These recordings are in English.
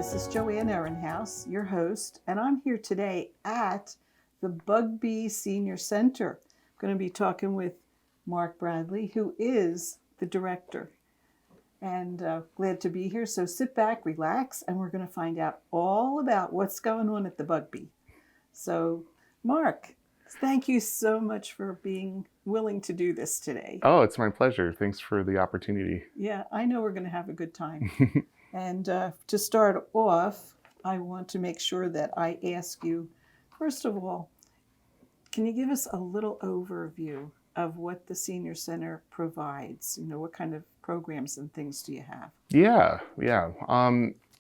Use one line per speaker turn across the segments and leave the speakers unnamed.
This is Joann Erenhouse, your host, and I'm here today at the Bugbee Senior Center. I'm going to be talking with Mark Bradley, who is the director. And glad to be here. So sit back, relax, and we're going to find out all about what's going on at the Bugbee. So, Mark, thank you so much for being willing to do this today.
Oh, it's my pleasure. Thanks for the opportunity.
Yeah, I know we're going to have a good time. And to start off, I want to make sure that I ask you, first of all, can you give us a little overview of what the Senior Center provides? You know, what kind of programs and things do you have?
Yeah.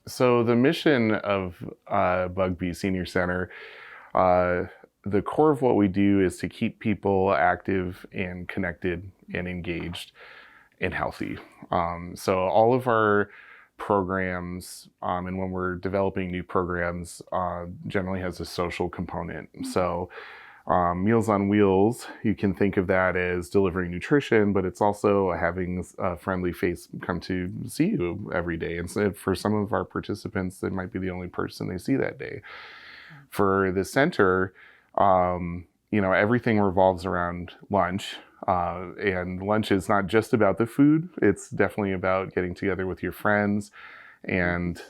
So the mission of Bugbee Senior Center, the core of what we do is to keep people active and connected and engaged and healthy. So all of our programs, and when we're developing new programs, generally has a social component. So Meals on Wheels, you can think of that as delivering nutrition, but it's also having a friendly face come to see you every day. And so for some of our participants, it might be the only person they see that day. For the center, everything revolves around lunch. And lunch is not just about the food. It's definitely about getting together with your friends. And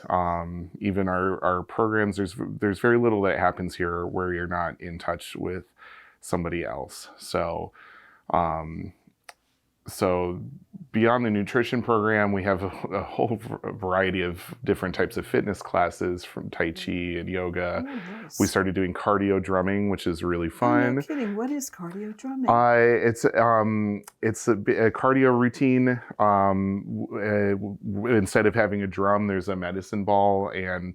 even our programs, there's very little that happens here where you're not in touch with somebody else. So beyond the nutrition program, we have a whole variety of different types of fitness classes, from Tai Chi and yoga.
Oh, nice.
We started doing cardio drumming, which is really
Oh,
fun.
no kidding. What is cardio drumming?
It's a cardio routine. Instead of having a drum, there's a medicine ball, and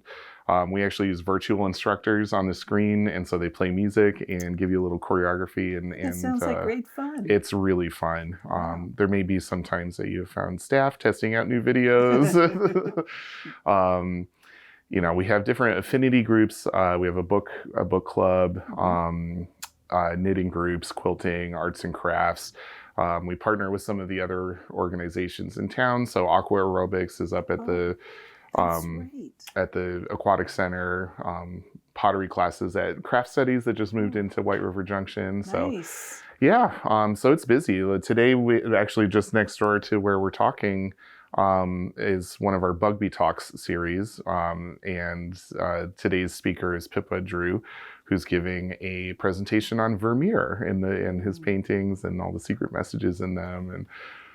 we actually use virtual instructors on the screen, and so they play music and give you a little choreography.
That sounds like great fun.
It's really fun.
Wow.
There may be some times that you have found staff testing out new videos. We have different affinity groups. We have a book club, knitting groups, quilting, arts and crafts. We partner with some of the other organizations in town. So Aqua Aerobics is up at at the aquatic center. Pottery classes at Craft Studies that just moved into White River Junction.
Nice.
So so it's busy. Today, we actually just next door to where we're talking is one of our Bugbee Talks series. And today's speaker is Pippa Drew, who's giving a presentation on Vermeer and his paintings and all the secret messages in them. And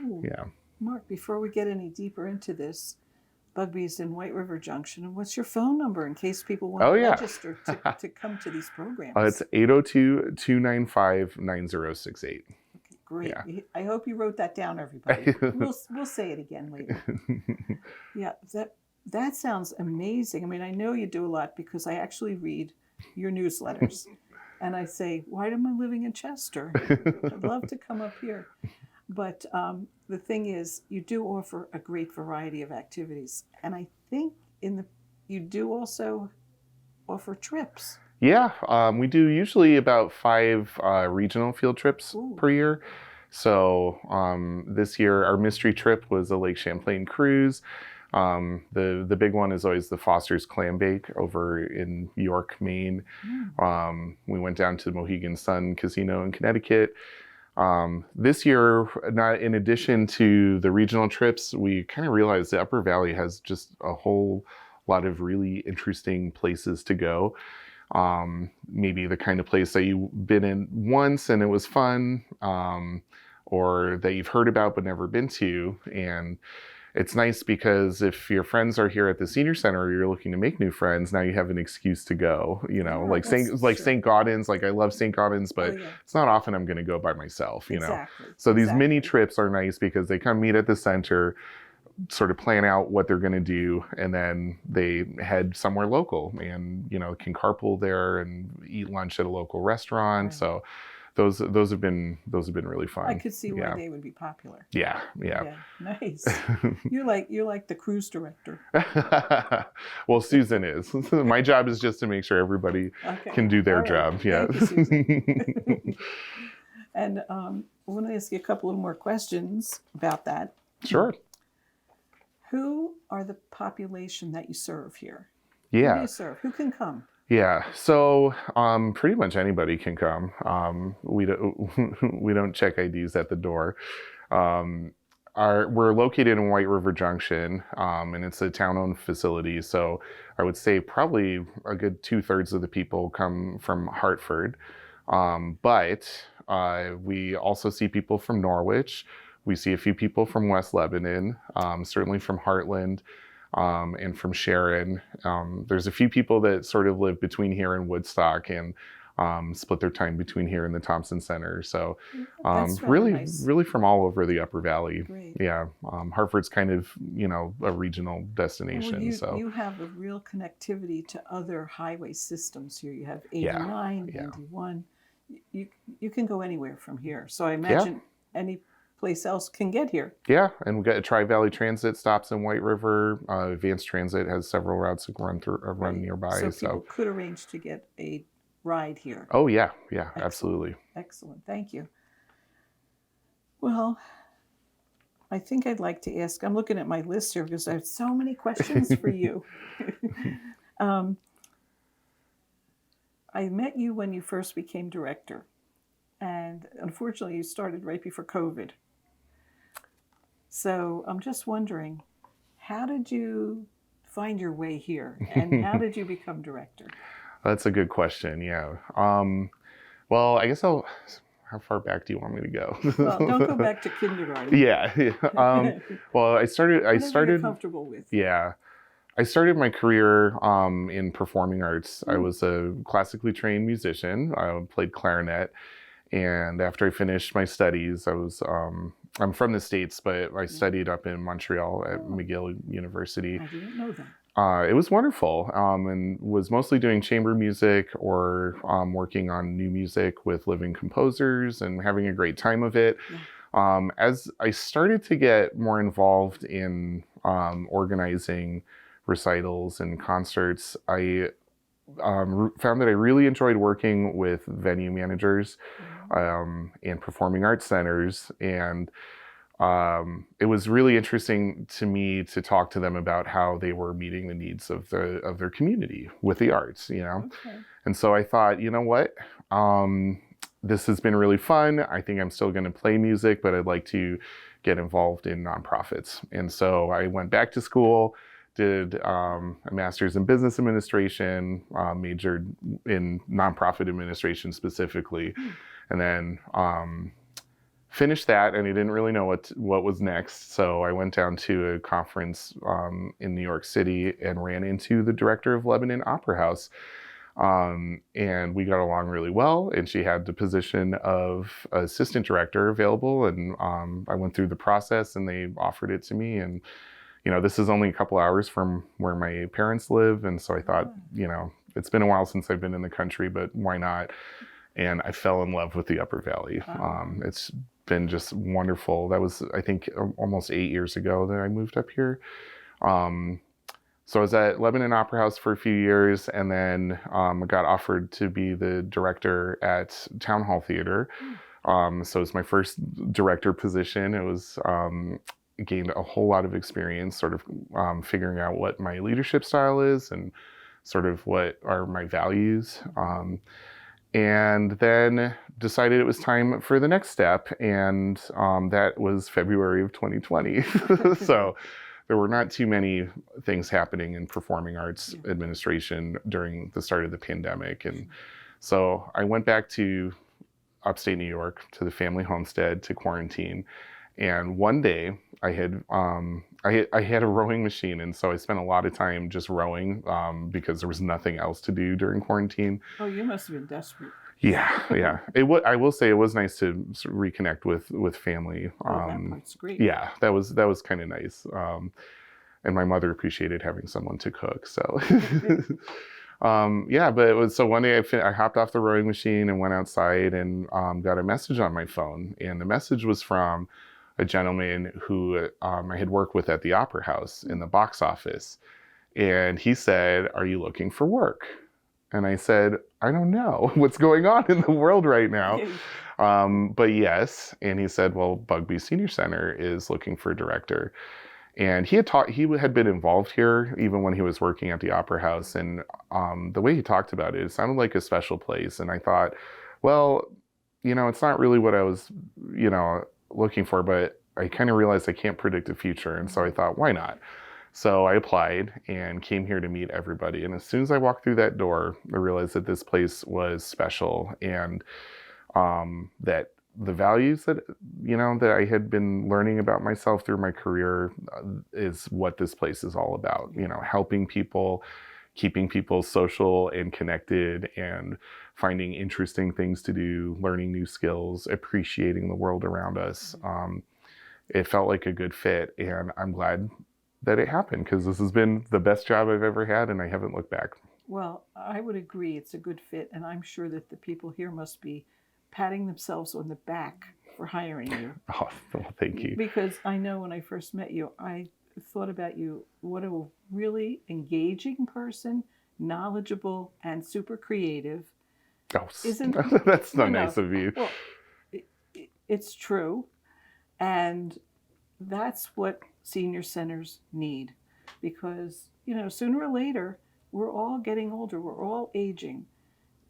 Ooh.
yeah.
Mark, before we get any deeper into this, Bugbee's in White River Junction. And what's your phone number in case people want to register to come to these programs?
It's 802-295-9068.
Okay, great.
Yeah.
I hope you wrote that down, everybody. We'll say it again later. Yeah, that sounds amazing. I mean, I know you do a lot because I actually read your newsletters. And I say, why am I living in Chester? I'd love to come up here. But the thing is, you do offer a great variety of activities. And I think you do also offer trips.
Yeah, we do usually about 5 regional field trips per year. So this year, our mystery trip was a Lake Champlain cruise. The big one is always the Foster's Clam Bake over in York, Maine. We went down to Mohegan Sun Casino in Connecticut. This year, in addition to the regional trips, we kind of realized the Upper Valley has just a whole lot of really interesting places to go. Maybe the kind of place that you've been in once and it was fun, or that you've heard about but never been to. And it's nice because if your friends are here at the Senior Center or you're looking to make new friends, now you have an excuse to go, like St. Gaudens. Like I love St. Gaudens, but it's not often I'm going to go by myself,
Exactly.
So these mini trips are nice because they come meet at the center, sort of plan out what they're going to do, and then they head somewhere local and, can carpool there and eat lunch at a local restaurant. Right. So those have been really fun.
I could see why they would be popular.
Yeah.
Nice. You're like the cruise director.
Well, Susan is. My job is just to make sure everybody can do their job. Yeah.
Thank you, Susan. And I want to ask you a couple of more questions about that.
Sure.
Who are the population that you serve here? Who do
Yeah.
you serve? Who can come?
Yeah. So pretty much anybody can come. We don't we don't check IDs at the door. Um, we're located in White River Junction, and it's a town-owned facility. So I would say probably a good 2/3 of the people come from Hartford. But we also see people from Norwich. We see a few people from West Lebanon, certainly from Heartland, and from Sharon. There's a few people that sort of live between here and Woodstock and split their time between here and the Thompson Center. So
That's rather
really,
nice.
really from all over the Upper Valley.
Great.
Yeah. Hartford's kind of, a regional
Well,
destination.
you have a real connectivity to other highway systems here. You have
Yeah,
89,
yeah.
91. You can go anywhere from here. So I imagine any place else can get here.
Yeah, and we got Tri-Valley Transit stops in White River. Advanced Transit has several routes that run nearby.
So people could arrange to get a ride here.
Oh yeah,
Excellent.
absolutely.
Excellent. Thank you. Well, I think I'd like to ask, I'm looking at my list here because I have so many questions for you. I met you when you first became director, and unfortunately you started right before COVID. So I'm just wondering, how did you find your way here, and how did you become director?
That's a good question. Yeah. Well, I guess how far back do you want me to go?
Well, don't go back to kindergarten.
Yeah. Well, I started.
Whatever you're comfortable with.
Yeah. I started my career in performing arts. I was a classically trained musician. I played clarinet, and after I finished my studies, I'm from the States, but I studied up in Montreal at McGill University.
I didn't know that.
It was wonderful, and was mostly doing chamber music or working on new music with living composers and having a great time of it. Yeah. As I started to get more involved in organizing recitals and concerts, I found that I really enjoyed working with venue managers and performing arts centers, and it was really interesting to me to talk to them about how they were meeting the needs of their community with the arts, Okay. And so I thought, you know what, this has been really fun. I think I'm still going to play music, but I'd like to get involved in nonprofits. And so I went back to school, did a master's in business administration, majored in nonprofit administration specifically, and then finished that, and I didn't really know what was next. So I went down to a conference in New York City and ran into the director of Lebanon Opera House. And we got along really well, and she had the position of assistant director available, and I went through the process and they offered it to me. And this is only a couple hours from where my parents live, and so I thought, it's been a while since I've been in the country, but why not? And I fell in love with the Upper Valley. It's been just wonderful. That was, I think, almost 8 years ago that I moved up here. So I was at Lebanon Opera House for a few years, and then I got offered to be the director at Town Hall Theater. So it was my first director position. It was gained a whole lot of experience sort of figuring out what my leadership style is and sort of what are my values. And then decided it was time for the next step, and that was February of 2020. So there were not too many things happening in performing arts administration during the start of the pandemic. And so I went back to upstate New York, to the family homestead, to quarantine. And one day I had a rowing machine, and so I spent a lot of time just rowing because there was nothing else to do during quarantine.
Oh, you must have been desperate.
Yeah. I will say it was nice to sort of reconnect with family.
That part's great.
Yeah, that was kind of nice. And my mother appreciated having someone to cook. So, but it was, so one day I hopped off the rowing machine and went outside and got a message on my phone, and the message was from a gentleman who I had worked with at the Opera House in the box office, and he said, "Are you looking for work?" And I said, "I don't know what's going on in the world right now, but yes." And he said, "Well, Bugbee Senior Center is looking for a director." And he had been involved here even when he was working at the Opera House. And the way he talked about it sounded like a special place. And I thought, well, it's not really what I was, looking for, but I kind of realized I can't predict the future. And so I thought, why not? So I applied and came here to meet everybody. And as soon as I walked through that door, I realized that this place was special, and that the values that, that I had been learning about myself through my career is what this place is all about. Helping people, keeping people social and connected, and finding interesting things to do, learning new skills, appreciating the world around us. It felt like a good fit, and I'm glad that it happened, because this has been the best job I've ever had, and I haven't looked back.
Well, I would agree it's a good fit, and I'm sure that the people here must be patting themselves on the back for hiring you.
Oh, well, thank you.
Because I know when I first met you, I thought about you, what a really engaging person, knowledgeable, and super creative.
Oh, that's so nice of you.
Well, it's true, and that's what senior centers need, because sooner or later we're all getting older, we're all aging,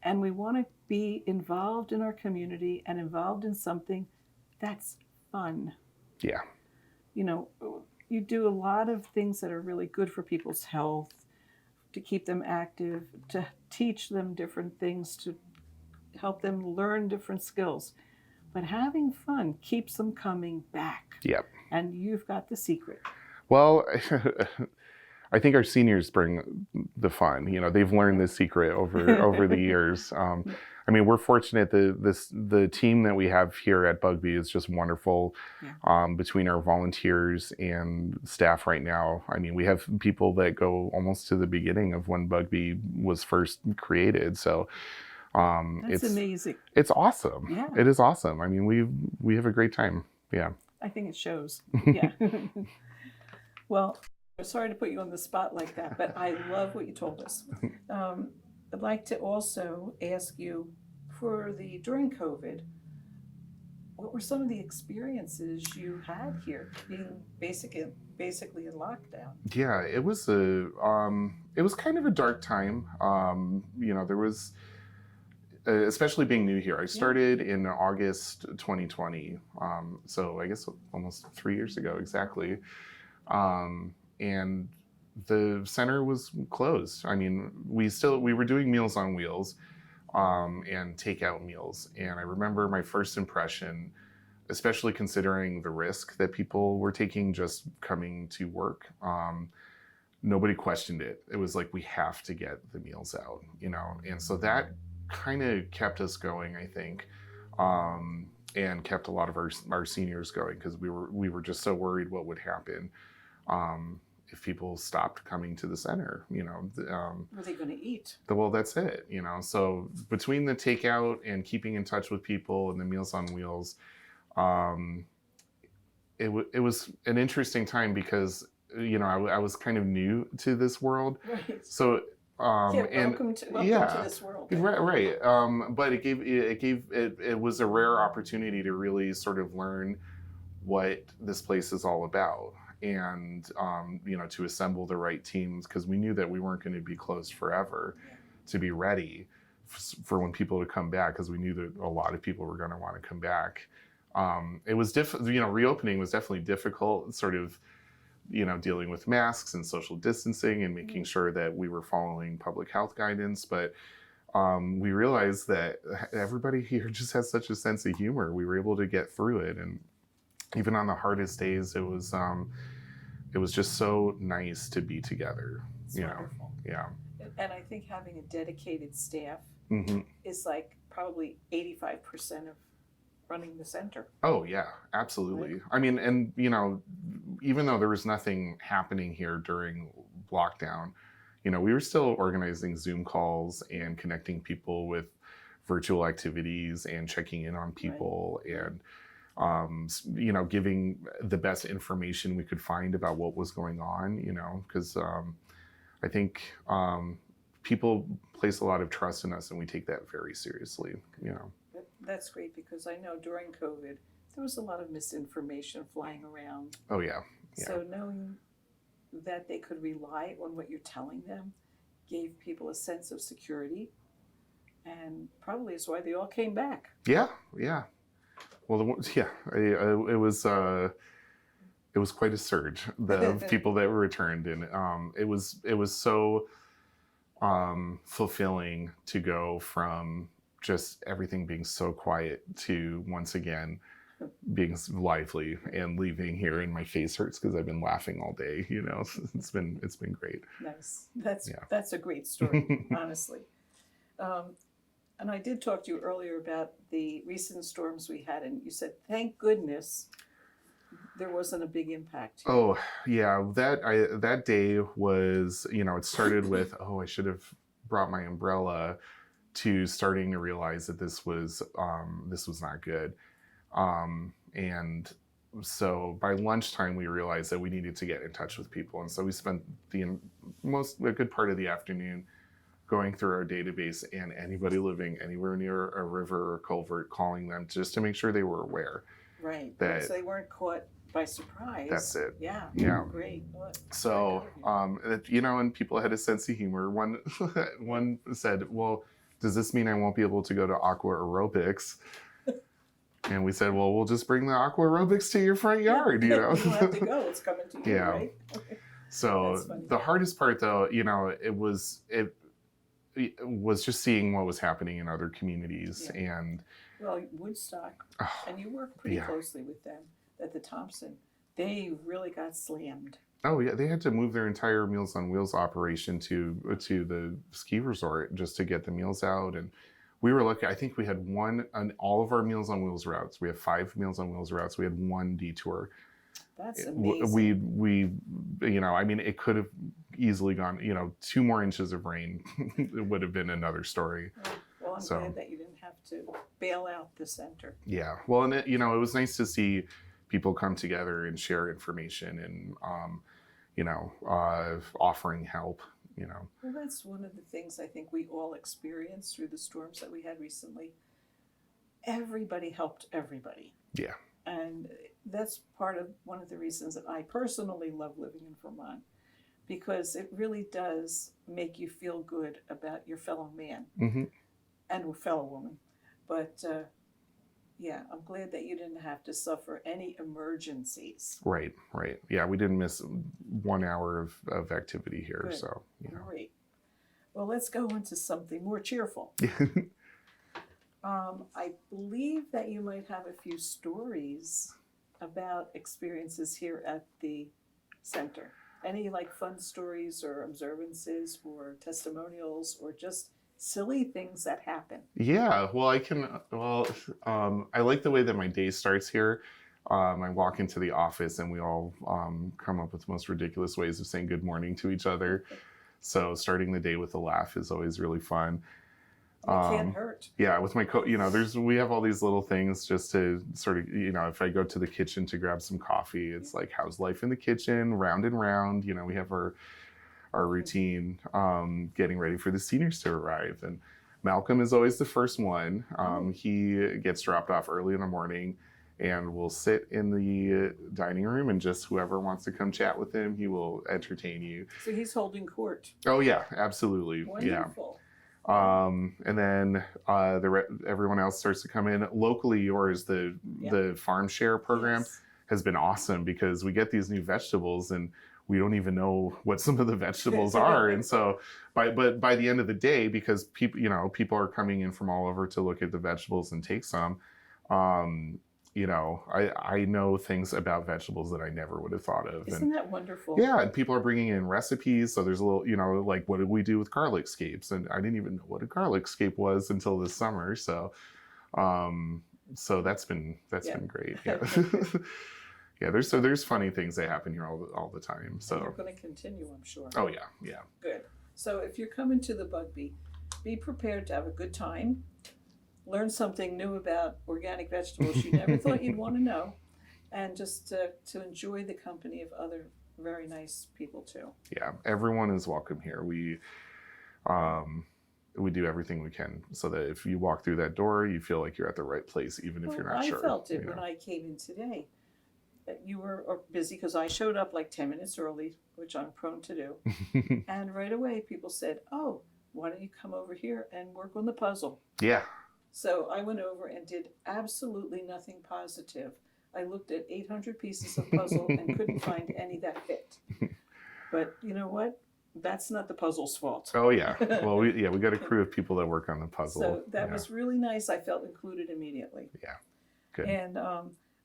and we want to be involved in our community and involved in something that's fun.
Yeah.
You do a lot of things that are really good for people's health, to keep them active, to teach them different things, to help them learn different skills. But having fun keeps them coming back.
Yep.
And you've got the secret.
Well, I think our seniors bring the fun. They've learned this secret over the years. We're fortunate that the team that we have here at Bugbee is just wonderful. Yeah. Between our volunteers and staff right now, we have people that go almost to the beginning of when Bugbee was first created. So
that's amazing.
It's awesome.
Yeah.
It is awesome. We have a great time. Yeah.
I think it shows. Yeah. Well, sorry to put you on the spot like that, but I love what you told us. I'd like to also ask you, during COVID, what were some of the experiences you had here, being basically in lockdown?
Yeah, it was kind of a dark time. There was, especially being new here. I started in August 2020, so I guess almost 3 years ago exactly. And the center was closed. We were doing Meals on Wheels, and takeout meals. And I remember my first impression, especially considering the risk that people were taking just coming to work. Nobody questioned it. It was like, we have to get the meals out, and so that kind of kept us going, I think, and kept a lot of our seniors going, because we were just so worried what would happen if people stopped coming to the center.
Were they going to eat?
Well, that's it. So between the takeout and keeping in touch with people and the Meals on Wheels, it was an interesting time, because I was kind of new to this world.
Right.
So
welcome to this world.
Right. But it was a rare opportunity to really sort of learn what this place is all about, and to assemble the right teams, because we knew that we weren't going to be closed forever. Yeah. To be ready for when people would come back, because we knew that a lot of people were going to want to come back. It was reopening was definitely difficult, sort of dealing with masks and social distancing and making sure that we were following public health guidance. But we realized that everybody here just has such a sense of humor. We were able to get through it, and even on the hardest days, it was just so nice to be together.
It's wonderful.
Yeah.
And I think having a dedicated staff is like probably 85% of running the center.
Oh yeah, absolutely. Right? And even though there was nothing happening here during lockdown, we were still organizing Zoom calls and connecting people with virtual activities and checking in on people. Right. And giving the best information we could find about what was going on, because I think people place a lot of trust in us, and we take that very seriously,
That's great, because I know during COVID, there was a lot of misinformation flying around.
Oh, yeah.
So knowing that they could rely on what you're telling them gave people a sense of security, and probably is why they all came back.
Yeah, yeah. Well, it was quite a surge of people that were returned, and it was so fulfilling to go from just everything being so quiet to once again being lively and leaving here and my face hurts because I've been laughing all day. You know, it's been great.
Nice. That's a great story, honestly. And I did talk to you earlier about the recent storms we had, and you said, thank goodness there wasn't a big impact here.
Oh, yeah. That day was, it started with, oh, I should have brought my umbrella, to starting to realize that this was not good. And so by lunchtime, we realized that we needed to get in touch with people. And so we spent a good part of the afternoon going through our database and anybody living anywhere near a river or culvert, calling them just to make sure they were aware.
Right. So they weren't caught by surprise.
That's it.
Yeah.
Yeah.
Great.
So, and people had a sense of humor. One said, well, does this mean I won't be able to go to aqua aerobics? And we said, well, we'll just bring the aqua aerobics to your front yard,
You don't have to go. It's coming to you,
Yeah.
right?
So the hardest part, though, it was just seeing what was happening in other communities.
Yeah.
And
well, Woodstock, and you work pretty closely with them at the Thompson. They really got slammed.
Oh yeah, they had to move their entire Meals on Wheels operation to the ski resort just to get the meals out. And we were lucky. I think we had one on all of our Meals on Wheels routes. We have 5 Meals on Wheels routes. We had one detour.
That's amazing.
We it could have easily gone, 2 more inches of rain. It would have been another story.
Well, I'm glad that you didn't have to bail out the center.
Yeah. Well, and it was nice to see people come together and share information and, offering help,
Well, that's one of the things I think we all experienced through the storms that we had recently. Everybody helped everybody.
Yeah.
And that's one of the reasons that I personally love living in Vermont, because it really does make you feel good about your fellow man and fellow woman. But I'm glad that you didn't have to suffer any emergencies.
Right. Yeah, we didn't miss 1 hour of activity here.
Good.
So,
Great. Well, let's go into something more cheerful. I believe that you might have a few stories about experiences here at the center. Any fun stories or observances or testimonials or just silly things that happen?
Yeah, well, I like the way that my day starts here. I walk into the office and we all come up with the most ridiculous ways of saying good morning to each other. So starting the day with a laugh is always really fun.
It can't hurt.
Yeah, with my we have all these little things just to sort of, if I go to the kitchen to grab some coffee, it's like, how's life in the kitchen? Round and round. We have our routine, getting ready for the seniors to arrive. And Malcolm is always the first one. He gets dropped off early in the morning and will sit in the dining room, and just whoever wants to come chat with him, he will entertain you.
So he's holding court.
Oh yeah, absolutely.
Wonderful.
Yeah. And then everyone else starts to come in. Locally, yours, the farm share program has been awesome, because we get these new vegetables and we don't even know what some of the vegetables are. And so by the end of the day, because people are coming in from all over to look at the vegetables and take some, I know things about vegetables that I never would have thought of.
Isn't that wonderful?
Yeah, and people are bringing in recipes. So there's a little, what did we do with garlic scapes? And I didn't even know what a garlic scape was until this summer. So, that's been great. Yeah. Yeah, there's funny things that happen here all the time. So
and you're going to continue, I'm sure.
Oh yeah.
Good. So if you're coming to the Bugbee, be prepared to have a good time. Learn something new about organic vegetables you never thought you'd want to know, and just to enjoy the company of other very nice people too.
Yeah, everyone is welcome here. We do everything we can so that if you walk through that door, you feel like you're at the right place, even if you're not sure.
I felt it when I came in today. you were busy because I showed up like 10 minutes early, which I'm prone to do. And right away, people said, "Oh, why don't you come over here and work on the puzzle?"
Yeah.
So I went over and did absolutely nothing positive. I looked at 800 pieces of puzzle and couldn't find any that fit. But you know what? That's not the puzzle's fault.
Oh yeah. Well, we got a crew of people that work on the puzzle.
So that was really nice. I felt included immediately.
Yeah. Good.
And I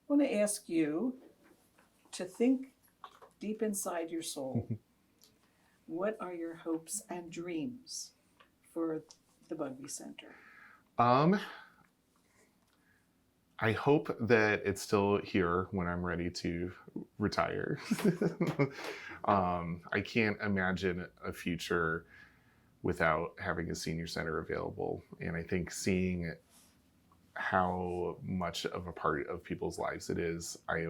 want to ask you to think deep inside your soul. What are your hopes and dreams for the Bugbee Center?
I hope that it's still here when I'm ready to retire. I can't imagine a future without having a senior center available. And I think seeing how much of a part of people's lives it is, I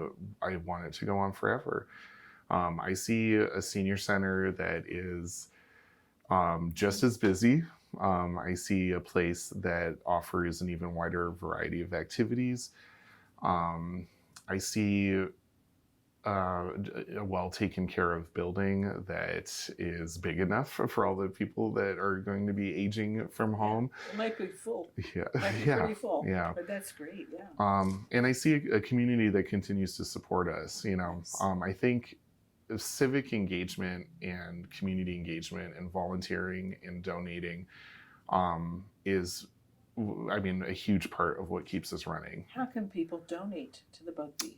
want it to go on forever. I see a senior center that is just as busy. I see a place that offers an even wider variety of activities. I see a well taken care of building that is big enough for all the people that are going to be aging from home.
It might be full.
Yeah,
It might be pretty full.
Yeah.
But that's great. Yeah.
And I see a community that continues to support us. You know,
Yes.
I think civic engagement and community engagement and volunteering and donating is, I mean, a huge part of what keeps us running.
How can people donate to the Bugbee?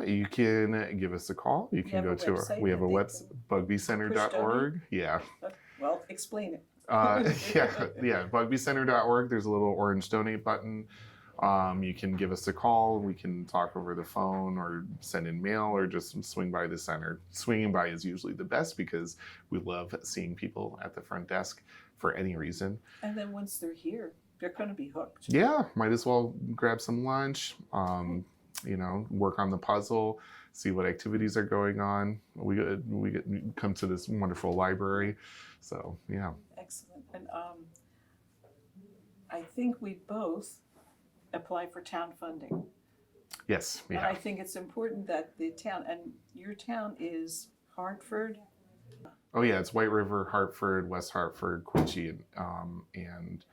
You can give us a call. You can go to our, we have a website, bugbeecenter.org. Yeah.
Well, explain it.
Yeah, bugbeecenter.org. There's a little orange donate button. You can give us a call. We can talk over the phone or send in mail or just swing by the center. Swinging by is usually the best because we love seeing people at the front desk for any reason.
And then once they're here, they're going to be hooked.
Yeah, might as well grab some lunch, you know, work on the puzzle, see what activities are going on. We come to this wonderful library. So, yeah.
Excellent. And I think we both apply for town funding.
Yes,
And I think it's important that the town, and your town is Hartford.
Oh yeah, it's White River, Hartford, West Hartford, Quincy, and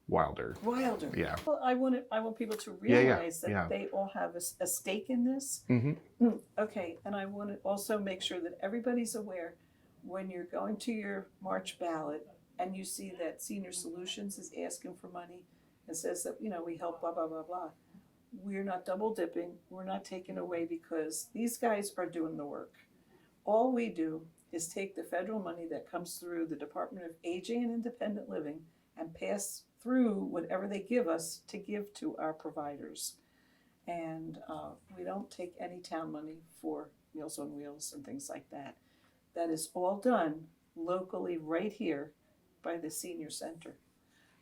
Wilder.
Wilder.
Yeah.
Well, I want people to realize
Yeah.
that they all have a stake in this.
Mm-hmm.
Okay, and I want to also make sure that everybody's aware when you're going to your March ballot and you see that Senior Solutions is asking for money and says that, you know, we help blah, blah, blah, blah. We're not double dipping. We're not taking away because these guys are doing the work. All we do is take the federal money that comes through the Department of Aging and Independent Living and pass through whatever they give us to give to our providers. And we don't take any town money for Meals on Wheels and things like that. That is all done locally right here by the senior center.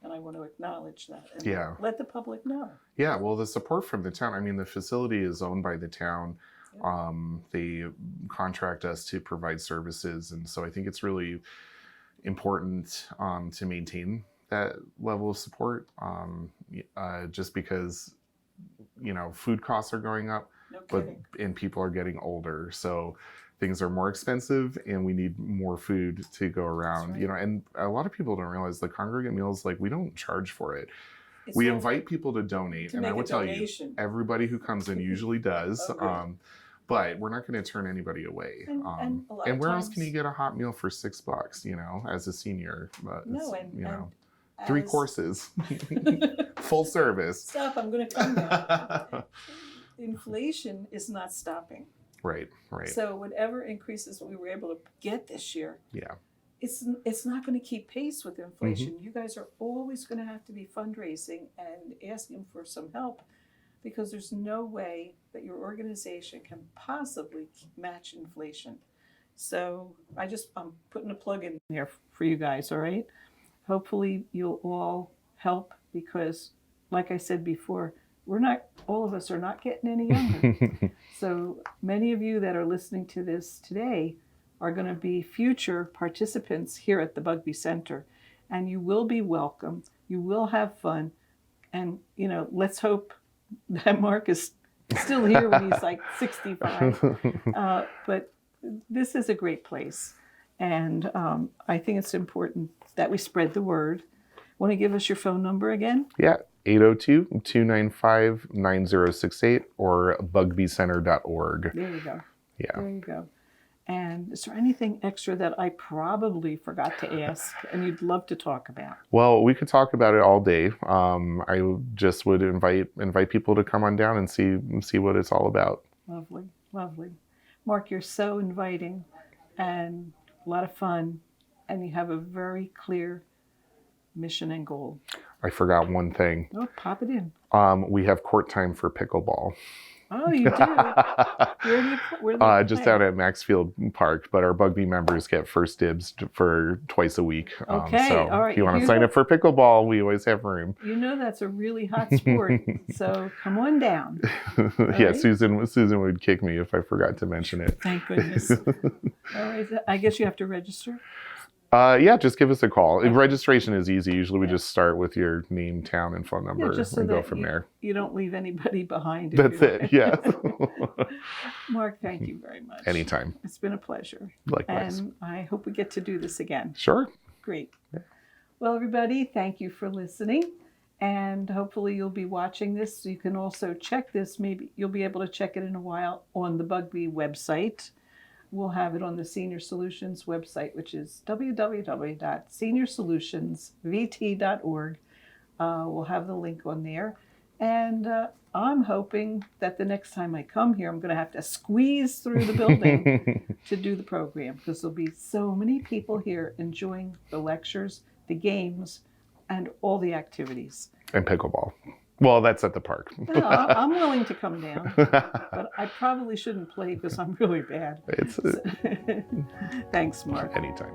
And I want to acknowledge that and let the public know.
Yeah, well, the support from the town, I mean, the facility is owned by the town. Yeah. They contract us to provide services. And so I think it's really important to maintain that level of support just because, you know, food costs are going up, and people are getting older. So things are more expensive and we need more food to go around, right. You know, and a lot of people don't realize the congregate meals, like we don't charge for it. We invite people to donate, and I will tell you, everybody who comes in usually does, but we're not going to turn anybody away. And where else can you get a hot meal for $6, you know, as a senior? You know, 3 courses, full service.
Stop, I'm going to come now. Inflation is not stopping.
Right.
So whatever increases we were able to get this year, it's not going to keep pace with inflation. Mm-hmm. You guys are always going to have to be fundraising and asking for some help because there's no way that your organization can possibly match inflation. So I'm putting a plug in there for you guys, all right? Hopefully you'll all help because, like I said before, all of us are not getting any younger. So many of you that are listening to this today are going to be future participants here at the Bugbee Center. And you will be welcome. You will have fun. And, you know, let's hope that Mark is still here when he's like 65. But this is a great place. And I think it's important that we spread the word. Want to give us your phone number again?
Yeah, 802-295-9068 or bugbeecenter.org.
There you go.
Yeah.
There you go. And is there anything extra that I probably forgot to ask and you'd love to talk about?
Well, we could talk about it all day. I just would invite people to come on down and see what it's all about.
Lovely, lovely. Mark, you're so inviting and a lot of fun, and you have a very clear mission and goal. I
forgot one thing.
Oh, pop it in.
We have court time for pickleball.
Oh, you do? Where
just down at Maxfield Park, but our Bugbee members get first dibs for twice a week.
Okay,
so
all right.
if you want to sign up for pickleball, we always have room.
You know that's a really hot sport, so come on down.
Yeah, right? Susan would kick me if I forgot to mention it.
Thank goodness. All right, I guess you have to register?
Yeah, just give us a call. Okay. Registration is easy. Usually we just start with your name, town, and phone number and go from there.
You don't leave anybody behind.
That's it, yeah.
Mark, thank you very much.
Anytime.
It's been a pleasure.
Likewise.
And I hope we get to do this again.
Sure.
Great. Yeah. Well, everybody, thank you for listening. And hopefully you'll be watching this. You can also check this. Maybe you'll be able to check it in a while on the Bugbee website. We'll have it on the Senior Solutions website, which is www.seniorsolutions.vt.org. We'll have the link on there. And I'm hoping that the next time I come here, I'm going to have to squeeze through the building to do the program, because there'll be so many people here enjoying the lectures, the games, and all the activities.
And pickleball. Well, that's at the park.
No, I'm willing to come down, but I probably shouldn't play because I'm really bad. Thanks, Mark.
Anytime.